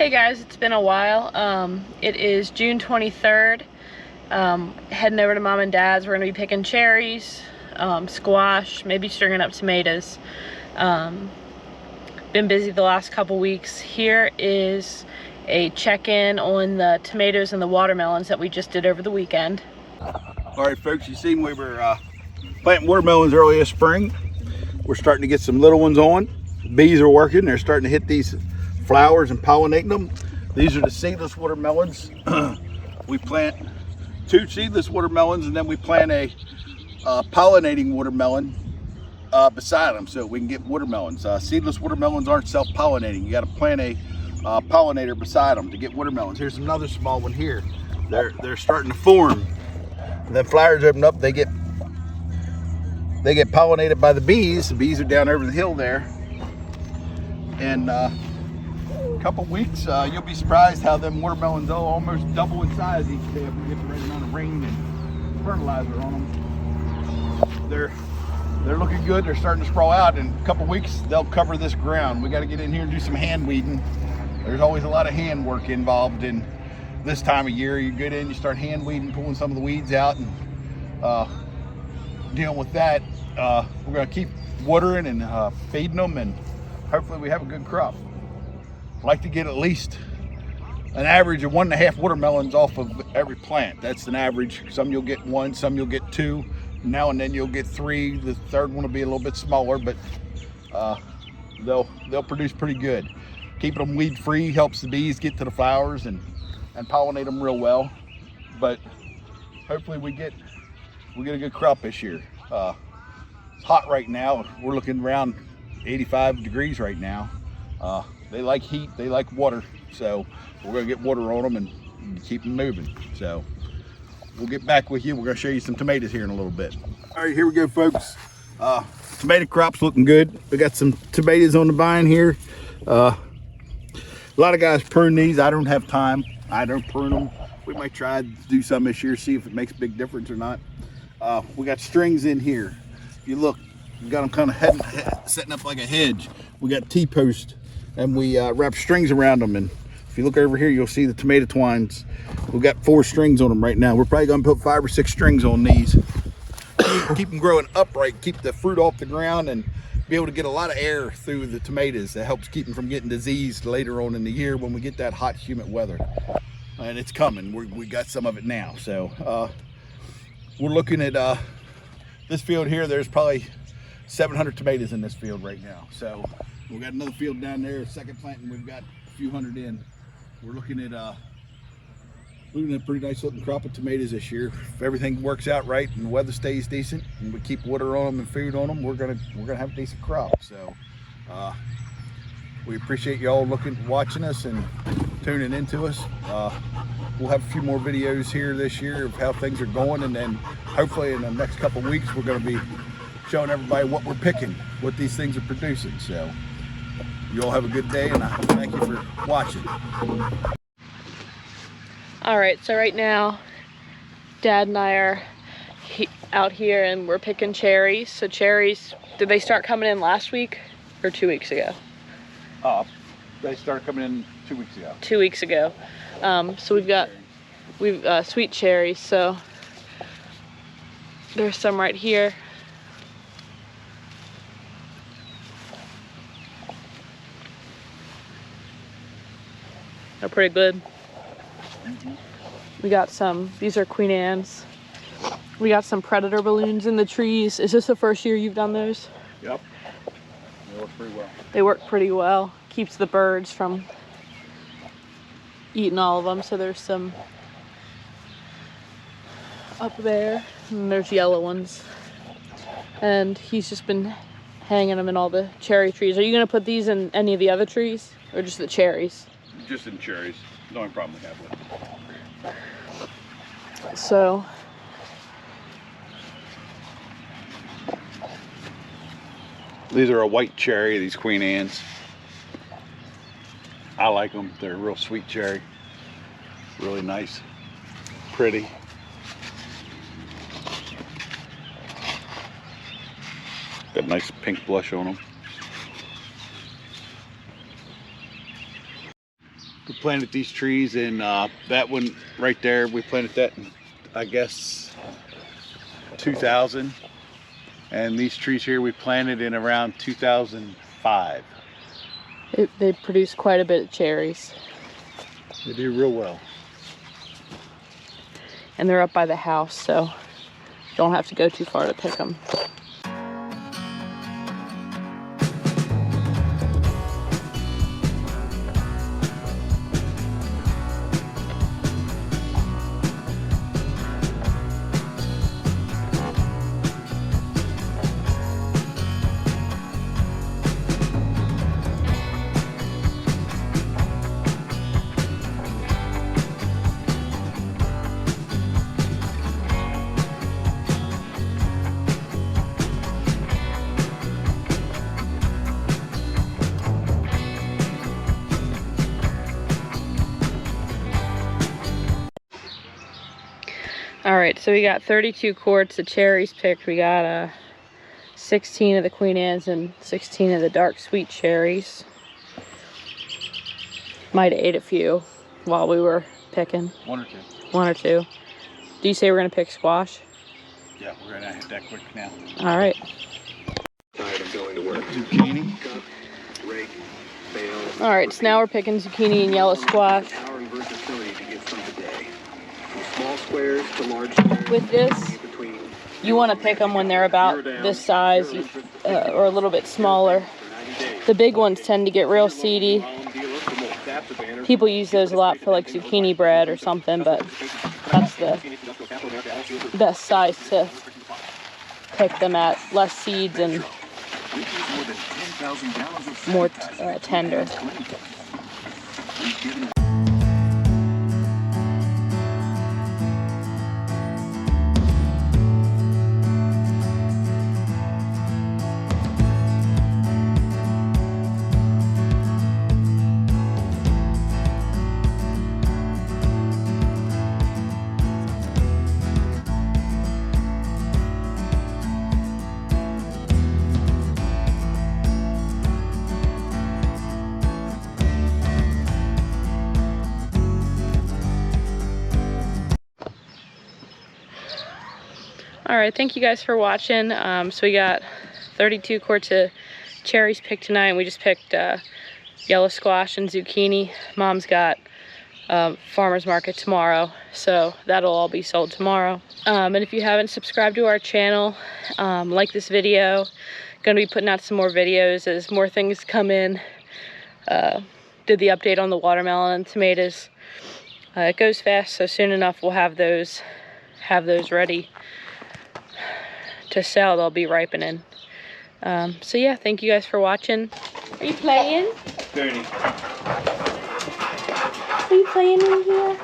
Hey guys, it's been a while. It is June 23rd. Heading over to Mom and Dad's. We're going to be picking cherries, squash, maybe stringing up tomatoes. Been busy the last couple weeks. Here is a check-in on the tomatoes and the watermelons that we just did over the weekend. All right, folks, you seen we were planting watermelons early this spring. We're starting to get some little ones on. Bees are working. They're starting to hit these flowers and pollinating them. These are the seedless watermelons. We plant 2 seedless watermelons, and then we plant a pollinating watermelon beside them so we can get watermelons. Seedless watermelons aren't self-pollinating. You got to plant a pollinator beside them to get watermelons. Here's another small one here. They're starting to form. And then flowers open up. They get pollinated by the bees. The bees are down over the hill there. And couple weeks, you'll be surprised how them watermelons almost double in size each day if we get the right amount of rain and fertilizer on them. They're looking good. They're starting to sprawl out. In a couple weeks, they'll cover this ground. We got to get in here and do some hand weeding. There's always a lot of hand work involved in this time of year. You get in, you start hand weeding, pulling some of the weeds out, and dealing with that. We're going to keep watering and feeding them, and hopefully we have a good crop. I like to get at least an average of 1.5 watermelons off of every plant. That's an average. Some you'll get 1, some you'll get 2. Now and then you'll get 3. The third one will be a little bit smaller, but they'll produce pretty good. Keeping them weed free helps the bees get to the flowers and pollinate them real well. But hopefully we get a good crop this year. It's hot right now. We're looking around 85 degrees right now. They like heat, they like water, so we're going to get water on them and keep them moving. So we'll get back with you. We're going to show you some tomatoes here in a little bit. All right, here we go, folks. Tomato crop's looking good. We got some tomatoes on the vine here. A lot of guys prune these. I don't have time. I don't prune them. We might try to do some this year, see if it makes a big difference or not. We got strings in here. If you look, we got them kind of setting up like a hedge. We got T-posts, and we wrap strings around them. And if you look over here, you'll see the tomato twines. We've got 4 strings on them right now. We're probably going to put 5 or 6 strings on these. Keep them growing upright, keep the fruit off the ground, and be able to get a lot of air through the tomatoes. That helps keep them from getting diseased later on in the year when we get that hot, humid weather. And it's coming. We got some of it now. So we're looking at this field here. There's probably 700 tomatoes in this field right now. So we've got another field down there, second planting. We've got a few hundred in. We're looking at a pretty nice looking crop of tomatoes this year. If everything works out right and the weather stays decent and we keep water on them and food on them, we're gonna have a decent crop. So we appreciate y'all watching us and tuning into us. We'll have a few more videos here this year of how things are going, and then hopefully in the next couple of weeks we're going to be showing everybody what we're picking, what these things are producing. So you all have a good day, and I thank you for watching. All right, so right now Dad and I are out here and we're picking cherries. So cherries, did they start coming in last week or 2 weeks ago? They started coming in 2 weeks ago. 2 weeks ago. So we've sweet cherries. So there's some right here. They're pretty good. We got some, these are Queen Anne's. We got some predator balloons in the trees. Is this the first year you've done those? Yep. They work pretty well. They work pretty well. Keeps the birds from eating all of them. So there's some up there, and there's yellow ones. And he's just been hanging them in all the cherry trees. Are you gonna put these in any of the other trees, or just the cherries? Just in cherries. The only problem we have with it. So these are a white cherry, these Queen Anne's. I like them. They're a real sweet cherry. Really nice. Pretty. Got a nice pink blush on them. planted these trees in that one right there. We planted that in, I guess, 2000. And these trees here we planted in around 2005. They produce quite a bit of cherries. They do real well. And they're up by the house, so you don't have to go too far to pick them. All right, so we got 32 quarts of cherries picked. We got 16 of the Queen Anne's and 16 of the dark sweet cherries. Might have ate a few while we were picking. One or two. One or two. Do you say we're gonna pick squash? Yeah, we're gonna hit that quick now. All right. Zucchini. All right, so now we're picking zucchini and yellow squash. With this, you want to pick them when they're about this size or a little bit smaller. The big ones tend to get real seedy. People use those a lot for like zucchini bread or something, but that's the best size to pick them at. Less seeds and more tender. All right, thank you guys for watching. So we got 32 quarts of cherries picked tonight, and we just picked yellow squash and zucchini. Mom's got farmer's market tomorrow, so that'll all be sold tomorrow. And if you haven't subscribed to our channel, like this video. Gonna be putting out some more videos as more things come in. Did the update on the watermelon and tomatoes. It goes fast, so soon enough we'll have those ready to sell. They'll be ripening. So yeah, thank you guys for watching. Are you playing? Dirty. Are you playing in here?